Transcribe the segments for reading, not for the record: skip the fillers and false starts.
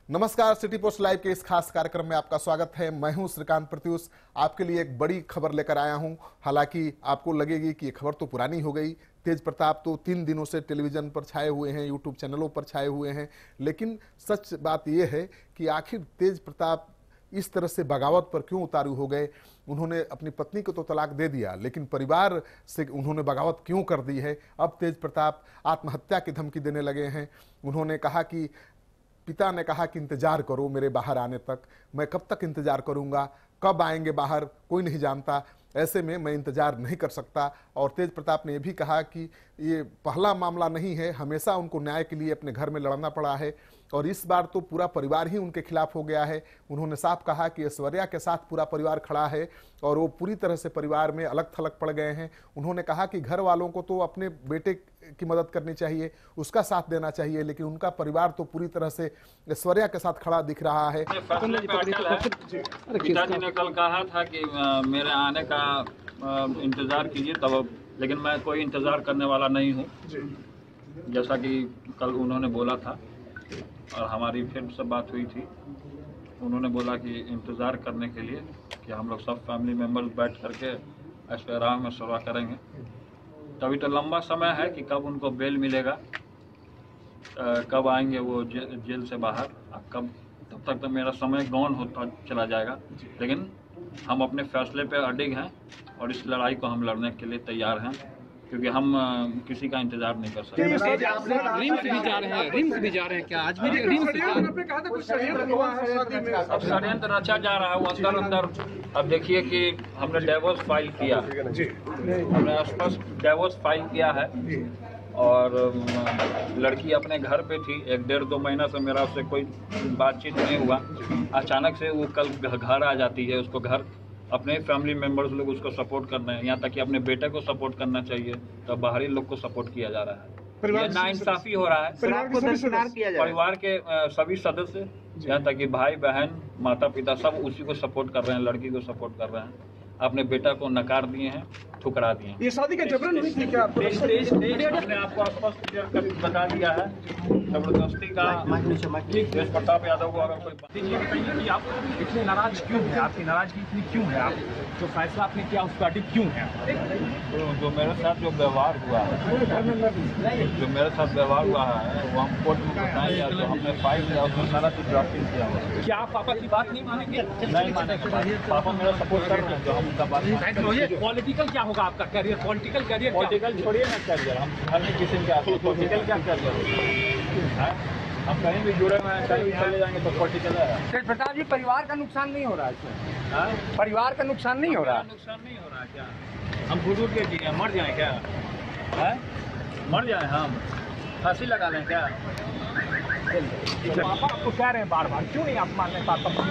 नमस्कार, city post live के इस खास कार्यक्रम में आपका स्वागत है। मैं हूं श्रीकांत प्रत्युष। आपके लिए एक बड़ी खबर लेकर आया हूं। हालांकि आपको लगेगी कि ये खबर तो पुरानी हो गई। तेज प्रताप तो 3 दिनों से टेलीविजन पर छाए हुए हैं, यूट्यूब चैनलों पर छाए हुए हैं, लेकिन सच बात यह है कि आखिर तेज प्रताप इस तरह से बगावत पर क्यों उतारू हो गए। उन्होंने अपनी पत्नी को तो तलाक दे दिया, लेकिन परिवार से उन्होंने बगावत क्यों कर दी है। अब तेज प्रताप आत्महत्या की धमकी देने लगे हैं। उन्होंने कहा कि पिता ने कहा कि इंतजार करो मेरे बाहर आने तक। मैं कब तक इंतजार करूंगा, कब आएंगे बाहर कोई नहीं जानता, ऐसे में मैं इंतजार नहीं कर सकता। और तेज प्रताप ने यह भी कहा कि ये पहला मामला नहीं है, हमेशा उनको न्याय के लिए अपने घर में लड़ना पड़ा है और इस बार तो पूरा परिवार ही उनके खिलाफ हो गया है। उन्होंने साफ कहा कि ऐश्वर्या के साथ पूरा परिवार खड़ा है और वो पूरी तरह से परिवार में अलग थलग पड़ गए हैं। उन्होंने कहा कि घर वालों को तो अपने बेटे की मदद करनी चाहिए, उसका साथ देना चाहिए, लेकिन उनका परिवार तो पूरी तरह से ऐश्वर्या के साथ खड़ा दिख रहा है। पिताजी ने कल कहा था कि मेरे आने का इंतजार कीजिए तब, लेकिन मैं कोई इंतजार करने वाला नहीं हूँ, जैसा कि कल उन्होंने बोला था। और हमारी फिर से बात हुई थी, उन्होंने बोला कि इंतज़ार करने के लिए कि हम लोग सब फैमिली मेम्बर्स बैठ करके ऐसे आराम में सेवा करेंगे। तभी तो लंबा समय है कि कब उनको बेल मिलेगा, कब आएंगे वो जेल से बाहर, कब, तब तक तो मेरा समय गौन होता चला जाएगा। लेकिन हम अपने फैसले पे अडिग हैं और इस लड़ाई को हम लड़ने के लिए तैयार हैं, क्योंकि हम किसी का इंतजार नहीं कर सकते। रिम्स भी जा रहे हैं क्या? आज भी रिम्स अब षड्यंत्र रचा जा रहा है वो अंदर अंदर। अब देखिए कि हमने डिवोर्स फाइल किया, हमने स्पष्ट डिवोर्स फाइल किया है और लड़की अपने घर पे थी। 1-1.5-2 महीना से मेरा उससे कोई बातचीत नहीं हुआ। अचानक से वो कल घर आ जाती है। उसको घर अपने फैमिली मेम्बर्स लोग उसको सपोर्ट कर रहे हैं, यहाँ तक कि अपने बेटे को सपोर्ट करना चाहिए, तो बाहरी लोग को सपोर्ट किया जा रहा है। ये नाइंसाफी हो रहा है। परिवार के सभी सदस्य, यहाँ तक कि भाई बहन माता पिता सब उसी को सपोर्ट कर रहे हैं, लड़की को सपोर्ट कर रहे हैं। अपने बेटा को नकार दिए हैं, ठुकरा दिए हैं। ये शादी का जबरन हुई थी क्या? हमने आपको स्पष्ट बता दिया है, जबरदस्ती का। तेज प्रताप यादव को अगर कोई बताइए कि आप इतने नाराज क्यों हैं? आपकी नाराजगी इतनी क्यों है? आप जो फैसला आपने किया उस पर अडिग क्यों है? तो जो मेरे साथ जो व्यवहार हुआ है, वो हम कोर्ट में बताएंगे। तो हमने फाइल किया, उसमें सारा चीज ड्राफ्टिंग किया हुआ। क्या आप पापा की बात नहीं मानेंगे? नहीं मानेंगे। पापा मेरा सपोर्ट कर रहे हैं, जो हम उनका बात। पॉलिटिकल क्या होगा आपका करियर? Political career? पॉलिटिकल छोड़िए ना करियर, हम अन्य किसी के आते पॉलिटिकल क्या करियर? हम कहीं भी जुड़े हुए हैं, कहीं भी चले जाएंगे तो पॉलिटिकल है। तेज प्रताप जी, परिवार का नुकसान नहीं हो रहा है इसमें? परिवार का नुकसान नहीं हो रहा? नुकसान नहीं हो रहा क्या? हम बुजुर्ग के जी मर जाए क्या? मर जाए हम? फांसी लगा लें क्या? पापा आपको कह रहे हैं बार बार, क्यों नहीं आप मान रहे?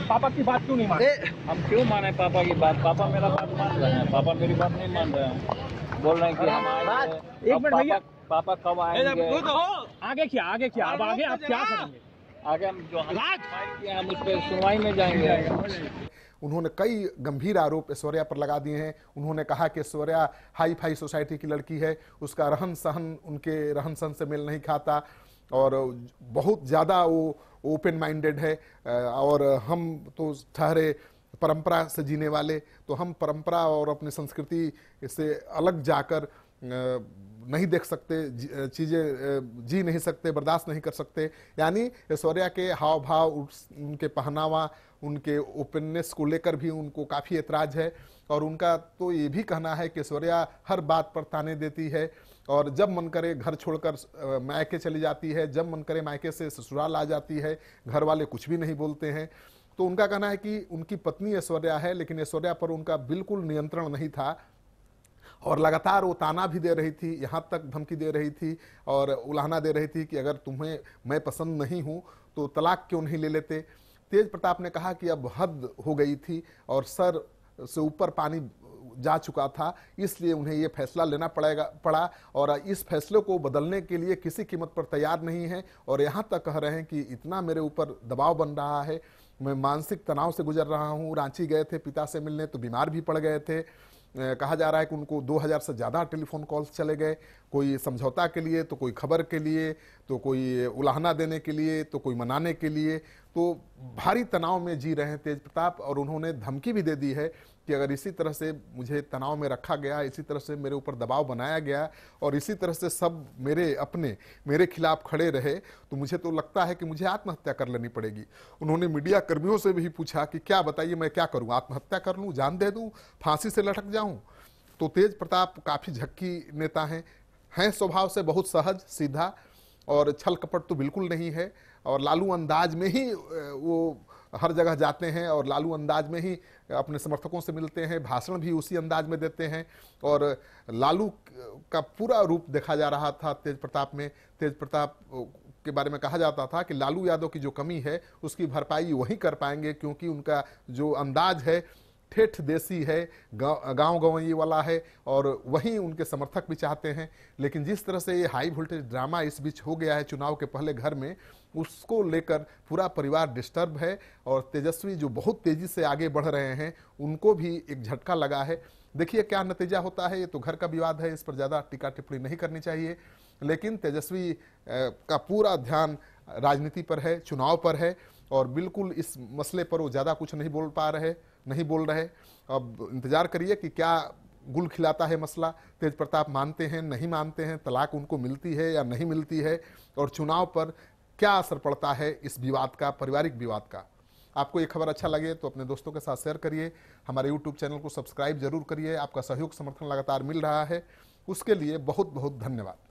पापा की बात क्यों नहीं मान रहे? हम क्यों माने पापा की बात? पापा मेरा बात मान रहे हैं, पापा मेरी बात नहीं मान रहे हैं। बोल रहे हैं कि हम आएंगे। एक मिनट भैया, पापा कब आएंगे? आगे क्या अब आगे आप क्या करेंगे? आगे हम जो हम उस पर सुनवाई में जाएंगे। उन्होंने कई गंभीर आरोप ऐश्वर्या पर लगा दिए हैं। उन्होंने कहा कि ऐश्वर्या हाई फाई सोसाइटी की लड़की है, उसका रहन सहन उनके रहन सहन से मेल नहीं खाता और बहुत ज़्यादा वो ओपन माइंडेड है। और हम तो ठहरे परंपरा से जीने वाले, तो हम परंपरा और अपनी संस्कृति से अलग जाकर नहीं देख सकते, चीज़ें जी नहीं सकते, बर्दाश्त नहीं कर सकते। यानी ऐश्वर्या के हाव भाव, उनके पहनावा, उनके ओपननेस को लेकर भी उनको काफ़ी ऐतराज है। और उनका तो ये भी कहना है कि ऐश्वर्या हर बात पर ताने देती है और जब मन करे घर छोड़कर मायके चली जाती है, जब मन करे मायके से ससुराल आ जाती है, घर वाले कुछ भी नहीं बोलते हैं। तो उनका कहना है कि उनकी पत्नी ऐश्वर्या है, लेकिन ऐश्वर्या पर उनका बिल्कुल नियंत्रण नहीं था और लगातार वो ताना भी दे रही थी, यहाँ तक धमकी दे रही थी और उलाहना दे रही थी कि अगर तुम्हें मैं पसंद नहीं हूँ तो तलाक क्यों नहीं ले लेते। तेज प्रताप ने कहा कि अब हद हो गई थी और सर से ऊपर पानी जा चुका था, इसलिए उन्हें ये फैसला लेना पड़ा और इस फैसले को बदलने के लिए किसी कीमत पर तैयार नहीं है। और यहाँ तक कह रहे हैं कि इतना मेरे ऊपर दबाव बन रहा है, मैं मानसिक तनाव से गुजर रहा हूँ। रांची गए थे पिता से मिलने तो बीमार भी पड़ गए थे कहा जा रहा है कि उनको 2000 से ज़्यादा टेलीफोन कॉल्स चले गए, कोई समझौता के लिए, तो कोई खबर के लिए, तो कोई उलाहना देने के लिए, तो कोई मनाने के लिए। तो भारी तनाव में जी रहे हैं तेज प्रताप, और उन्होंने धमकी भी दे दी है कि अगर इसी तरह से मुझे तनाव में रखा गया, इसी तरह से मेरे ऊपर दबाव बनाया गया और इसी तरह से सब मेरे खिलाफ खड़े रहे, तो मुझे तो लगता है कि मुझे आत्महत्या कर लेनी पड़ेगी। उन्होंने मीडिया कर्मियों से भी पूछा कि क्या बताइए, मैं क्या करूं, आत्महत्या कर लूं, जान दे दूं, फांसी से लटक जाऊं। तो तेज प्रताप काफ़ी झक्की नेता हैं स्वभाव से बहुत सहज सीधा, और छल कपट तो बिल्कुल नहीं है, और लालू अंदाज में ही वो हर जगह जाते हैं और लालू अंदाज में ही अपने समर्थकों से मिलते हैं, भाषण भी उसी अंदाज में देते हैं। और लालू का पूरा रूप देखा जा रहा था तेज प्रताप में। तेज प्रताप के बारे में कहा जाता था कि लालू यादव की जो कमी है उसकी भरपाई वही कर पाएंगे, क्योंकि उनका जो अंदाज है ठेठ देसी है, गांव गंवई वाला है, और वहीं उनके समर्थक भी चाहते हैं। लेकिन जिस तरह से ये हाई वोल्टेज ड्रामा इस बीच हो गया है चुनाव के पहले घर में, उसको लेकर पूरा परिवार डिस्टर्ब है, और तेजस्वी जो बहुत तेजी से आगे बढ़ रहे हैं उनको भी एक झटका लगा है। देखिए क्या नतीजा होता है, ये तो घर का विवाद है, इस पर ज़्यादा टीका टिप्पणी नहीं करनी चाहिए। लेकिन तेजस्वी का पूरा ध्यान राजनीति पर है, चुनाव पर है, और बिल्कुल इस मसले पर वो ज़्यादा कुछ नहीं बोल रहे। अब इंतजार करिए कि क्या गुल खिलाता है मसला। तेज प्रताप मानते हैं, नहीं मानते हैं, तलाक उनको मिलती है या नहीं मिलती है, और चुनाव पर क्या असर पड़ता है इस विवाद का, पारिवारिक विवाद का। आपको ये खबर अच्छा लगे तो अपने दोस्तों के साथ शेयर करिए, हमारे यूट्यूब चैनल को सब्सक्राइब जरूर करिए। आपका सहयोग समर्थन लगातार मिल रहा है, उसके लिए बहुत बहुत धन्यवाद।